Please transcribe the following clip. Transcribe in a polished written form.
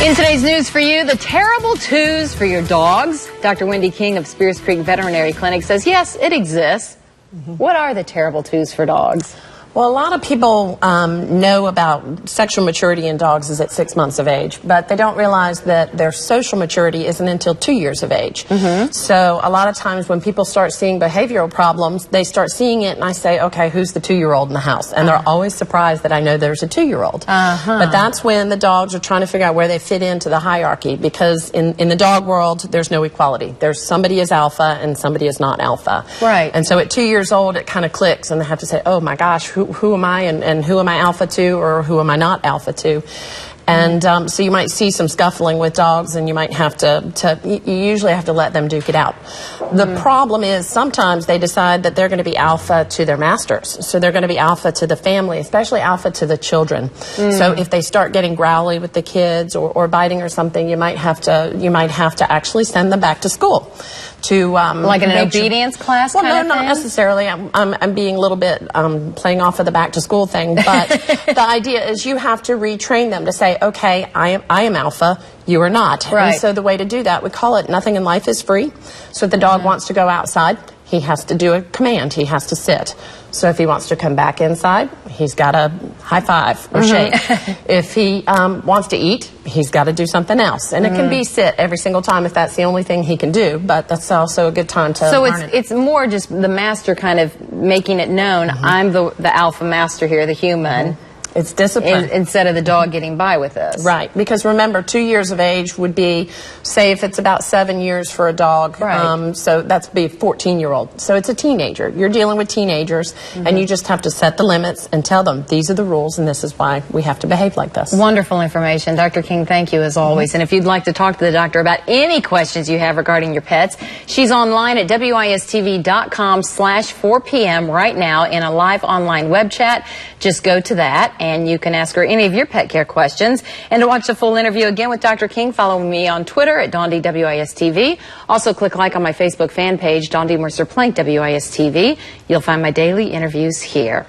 In today's news for you, the terrible twos for your dogs. Dr. Wendy King of Spears Creek Veterinary Clinic says, yes, it exists. What are the terrible twos for dogs? Well, a lot of people know about sexual maturity in dogs is at 6 months of age, but they don't realize that their social maturity isn't until 2 years of age. So a lot of times when people start seeing behavioral problems, they start seeing it and I say, okay, who's the 2-year-old in the house? And they're always surprised that I know there's a 2-year-old. But that's when the dogs are trying to figure out where they fit into the hierarchy, because in the dog world, there's no equality. There's somebody is alpha and somebody is not alpha. Right. And so at 2 years old, it kind of clicks and they have to say, oh my gosh, who am I and who am I alpha to, or who am I not alpha to? And so you might see some scuffling with dogs, and you might have you usually have to let them duke it out. The problem is sometimes they decide that they're going to be alpha to their masters. So they're going to be alpha to the family, especially alpha to the children. So if they start getting growly with the kids or biting or something, you might have to actually send them back to school. To like an obedience class well, kind of not thing? necessarily. I'm being a little bit playing off of the back to school thing, but the idea is you have to retrain them to say, okay, I am alpha, you are not. Right. And so the way to do that, we call it nothing in life is free. So if the dog wants to go outside, he has to do a command. He has to sit. So if he wants to come back inside, he's got to high five or shake. If he wants to eat, he's got to do something else. And it can be sit every single time if that's the only thing he can do. But that's also a good time to learn it. It's more just the master kind of making it known, I'm the alpha master here, the human. It's discipline. Instead of the dog getting by with this. Right, because remember, 2 years of age would be, say if it's about 7 years for a dog, right. So that's be a 14-year-old. So it's a teenager. You're dealing with teenagers, and you just have to set the limits and tell them, these are the rules, and this is why we have to behave like this. Wonderful information. Dr. King, thank you as always. And if you'd like to talk to the doctor about any questions you have regarding your pets, she's online at wistv.com/4 p.m. right now in a live online web chat. Just go to that, and you can ask her any of your pet care questions. And to watch the full interview again with Dr. King, follow me on Twitter at Dawndy WISTV. Also click like on my Facebook fan page, Dawndy Mercer Plank WISTV. You'll find my daily interviews here.